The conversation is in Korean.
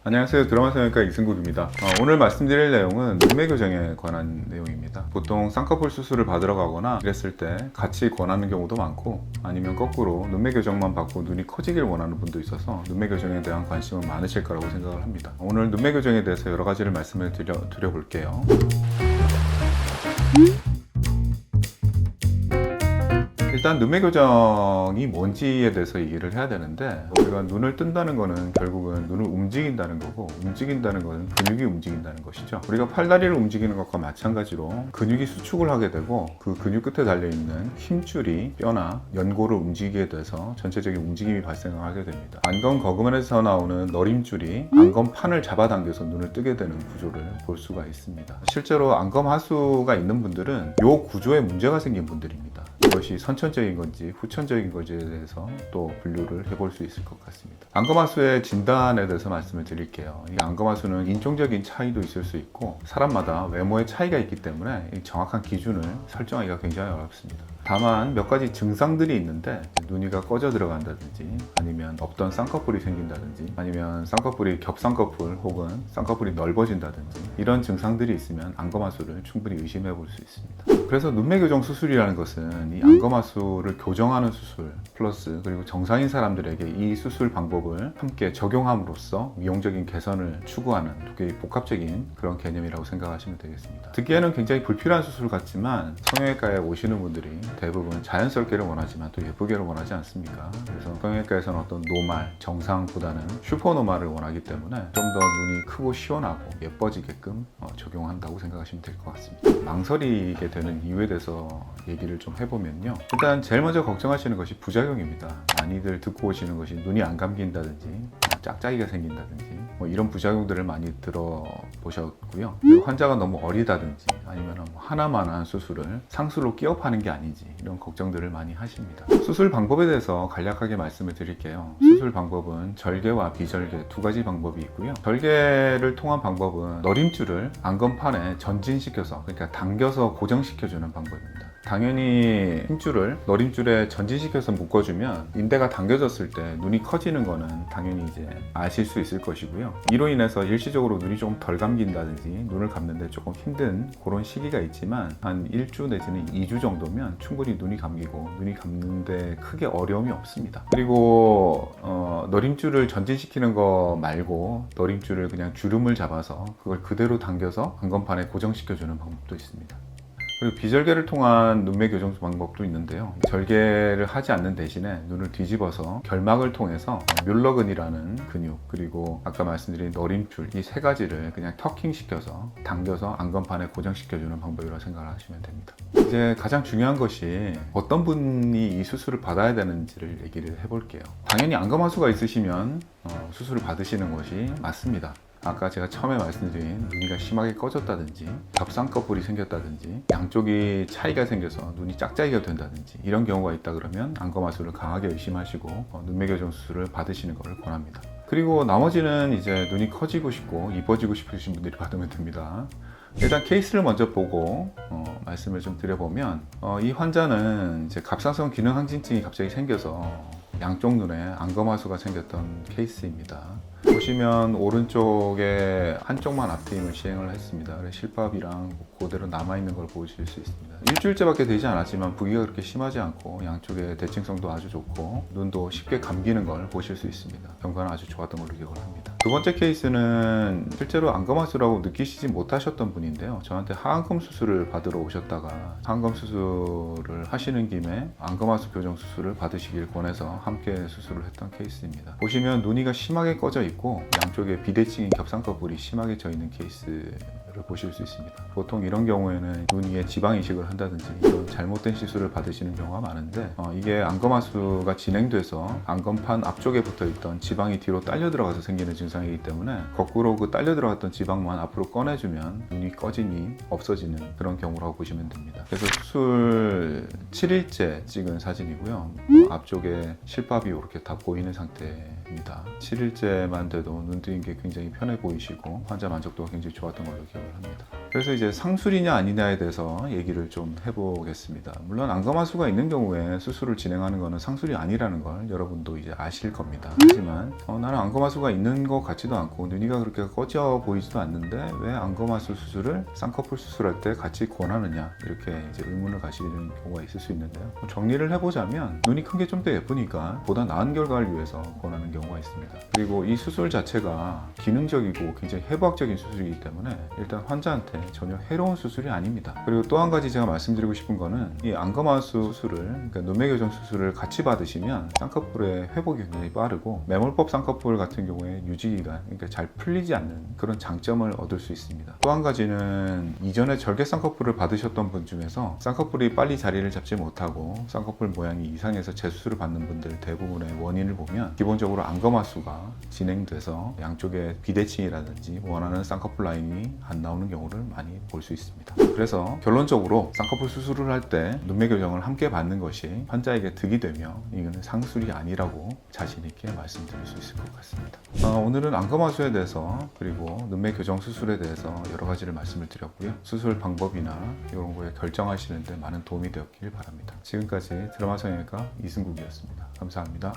안녕하세요. 드라마 성형외과 이승국입니다. 오늘 말씀드릴 내용은 눈매 교정에 관한 내용입니다. 보통 쌍꺼풀 수술을 받으러 가거나 이랬을 때 같이 권하는 경우도 많고, 아니면 거꾸로 눈매 교정만 받고 눈이 커지길 원하는 분도 있어서 눈매 교정에 대한 관심은 많으실 거라고 생각을 합니다. 오늘 눈매 교정에 대해서 여러 가지를 말씀을 드려볼게요. 일단 눈매 교정이 뭔지에 대해서 얘기를 해야 되는데, 우리가 눈을 뜬다는 거는 결국은 눈을 움직인다는 거고, 움직인다는 것은 근육이 움직인다는 것이죠. 우리가 팔다리를 움직이는 것과 마찬가지로 근육이 수축을 하게 되고, 그 근육 끝에 달려있는 힘줄이 뼈나 연골을 움직이게 돼서 전체적인 움직임이 발생하게 됩니다. 안검 거그만에서 나오는 너림줄이 안검판을 잡아당겨서 눈을 뜨게 되는 구조를 볼 수가 있습니다. 실제로 안검 하수가 있는 분들은 이 구조에 문제가 생긴 분들입니다. 이것이 선천적인 건지 후천적인 건지에 대해서 또 분류를 해볼 수 있을 것 같습니다. 안검하수의 진단에 대해서 말씀을 드릴게요. 이 안검하수는 인종적인 차이도 있을 수 있고, 사람마다 외모의 차이가 있기 때문에 이 정확한 기준을 설정하기가 굉장히 어렵습니다. 다만 몇 가지 증상들이 있는데, 눈이가 꺼져 들어간다든지, 아니면 없던 쌍꺼풀이 생긴다든지, 아니면 쌍꺼풀이 겹쌍꺼풀 혹은 쌍꺼풀이 넓어진다든지, 이런 증상들이 있으면 안검하수를 충분히 의심해 볼 수 있습니다. 그래서 눈매 교정 수술이라는 것은 이 안검하수를 교정하는 수술 플러스, 그리고 정상인 사람들에게 이 수술 방법을 함께 적용함으로써 미용적인 개선을 추구하는 되게 복합적인 그런 개념이라고 생각하시면 되겠습니다. 듣기에는 굉장히 불필요한 수술 같지만 성형외과에 오시는 분들이 대부분 자연스럽게를 원하지만 또 예쁘게를 원하지 않습니까? 그래서 성형외과에서는 어떤 노말, 정상보다는 슈퍼노말을 원하기 때문에 좀 더 눈이 크고 시원하고 예뻐지게끔 적용한다고 생각하시면 될 것 같습니다. 망설이게 되는 이유에 대해서 얘기를 좀 해보면요, 일단 제일 먼저 걱정하시는 것이 부작용입니다. 많이들 듣고 오시는 것이 눈이 안 감긴다든지 짝짝이가 생긴다든지 이런 부작용들을 많이 들어보셨고요. 환자가 너무 어리다든지 아니면 하나만한 수술을 상수로 끼워 파는 게 아닌지 이런 걱정들을 많이 하십니다. 수술 방법에 대해서 간략하게 말씀을 드릴게요. 수술 방법은 절개와 비절개 두 가지 방법이 있고요. 절개를 통한 방법은 너림줄을 안검판에 전진시켜서, 그러니까 당겨서 고정시켜주는 방법입니다. 당연히 힘줄을 너림줄에 전진시켜서 묶어주면 인대가 당겨졌을 때 눈이 커지는 거는 당연히 이제 아실 수 있을 것이고요. 이로 인해서 일시적으로 눈이 조금 덜 감긴다든지 눈을 감는데 조금 힘든 그런 시기가 있지만, 한 1주 내지는 2주 정도면 충분히 눈이 감기고 눈이 감는데 크게 어려움이 없습니다. 그리고 너림줄을 전진시키는 거 말고 너림줄을 그냥 주름을 잡아서 그걸 그대로 당겨서 안검판에 고정시켜주는 방법도 있습니다. 그리고 비절개를 통한 눈매 교정 방법도 있는데요, 절개를 하지 않는 대신에 눈을 뒤집어서 결막을 통해서 뮬러근이라는 근육, 그리고 아까 말씀드린 너림줄, 이 세 가지를 그냥 터킹 시켜서 당겨서 안검판에 고정시켜주는 방법이라고 생각을 하시면 됩니다. 이제 가장 중요한 것이 어떤 분이 이 수술을 받아야 되는지를 얘기를 해볼게요. 당연히 안검하수가 있으시면 수술을 받으시는 것이 맞습니다. 아까 제가 처음에 말씀드린 눈이가 심하게 꺼졌다든지 겹쌍꺼풀이 생겼다든지 양쪽이 차이가 생겨서 눈이 짝짝이가 된다든지 이런 경우가 있다 그러면 안검하수를 강하게 의심하시고 눈매 교정 수술을 받으시는 것을 권합니다. 그리고 나머지는 이제 눈이 커지고 싶고 이뻐지고 싶으신 분들이 받으면 됩니다. 일단 케이스를 먼저 보고 말씀을 좀 드려보면, 이 환자는 이제 갑상선 기능 항진증이 갑자기 생겨서 양쪽 눈에 안검하수가 생겼던 케이스입니다. 보시면 오른쪽에 한쪽만 앞트임을 시행을 했습니다. 그래서 실밥이랑 그대로 남아있는 걸 보실 수 있습니다. 일주일째밖에 되지 않았지만 부기가 그렇게 심하지 않고 양쪽의 대칭성도 아주 좋고 눈도 쉽게 감기는 걸 보실 수 있습니다. 경과는 아주 좋았던 걸로 기억을 합니다. 두 번째 케이스는 실제로 안검하수라고 느끼시지 못하셨던 분인데요, 저한테 하안검 수술을 받으러 오셨다가 하안검 수술을 하시는 김에 안검하수 교정 수술을 받으시길 권해서 함께 수술을 했던 케이스입니다. 보시면 눈이가 심하게 꺼져 있고 양쪽에 비대칭인 겹쌍꺼풀이 심하게 져 있는 케이스를 보실 수 있습니다. 보통 이런 경우에는 눈 위에 지방 이식을 한다든지 이런 잘못된 시술을 받으시는 경우가 많은데, 이게 안검하수가 진행돼서 안검판 앞쪽에 붙어 있던 지방이 뒤로 딸려 들어가서 생기는 증상이기 때문에 거꾸로 그 딸려 들어갔던 지방만 앞으로 꺼내주면 눈이 꺼짐이 없어지는 그런 경우라고 보시면 됩니다. 그래서 수술 7일째 찍은 사진이고요. 앞쪽에 실밥이 이렇게 다 보이는 상태입니다. 7일째만 돼도 눈 뜨는 게 굉장히 편해 보이시고 환자 만족도가 굉장히 좋았던 걸로 기억을 합니다. 그래서 이제 상술이냐 아니냐에 대해서 얘기를 좀 해보겠습니다. 물론 안검하수가 있는 경우에 수술을 진행하는 것은 상술이 아니라는 걸 여러분도 이제 아실 겁니다. 하지만 나는 안검하수가 있는 것 같지도 않고 눈이가 그렇게 꺼져 보이지도 않는데 왜 안검하수 수술을 쌍꺼풀 수술할 때 같이 권하느냐, 이렇게 이제 의문을 가지는 경우가 있을 수 있는데요. 정리를 해보자면 눈이 큰 게 좀 더 예쁘니까 보다 나은 결과를 위해서 권하는 경우가 있습니다. 그리고 이 수술 자체가 기능적이고 굉장히 해부학적인 수술이기 때문에 일단 환자한테 전혀 해로운 수술이 아닙니다. 그리고 또 한 가지 제가 말씀드리고 싶은 거는 이 안검하수 수술을, 그러니까 눈매 교정 수술을 같이 받으시면 쌍꺼풀의 회복이 굉장히 빠르고 매몰법 쌍꺼풀 같은 경우에 유지기간, 그러니까 잘 풀리지 않는 그런 장점을 얻을 수 있습니다. 또 한 가지는 이전에 절개 쌍꺼풀을 받으셨던 분 중에서 쌍꺼풀이 빨리 자리를 잡지 못하고 쌍꺼풀 모양이 이상해서 재수술을 받는 분들 대부분의 원인을 보면 기본적으로 안검하수가 진행돼서 양쪽에 비대칭이라든지 원하는 쌍꺼풀 라인이 안 나오는 경우를 많이 볼 수 있습니다. 그래서 결론적으로 쌍꺼풀 수술을 할 때 눈매 교정을 함께 받는 것이 환자에게 득이 되며 이거는 상술이 아니라고 자신 있게 말씀드릴 수 있을 것 같습니다. 오늘은 안검하수에 대해서 그리고 눈매 교정 수술에 대해서 여러 가지를 말씀을 드렸고요. 수술 방법이나 이런 거에 결정하시는데 많은 도움이 되었길 바랍니다. 지금까지 드라마 성형외과 이승국이었습니다. 감사합니다.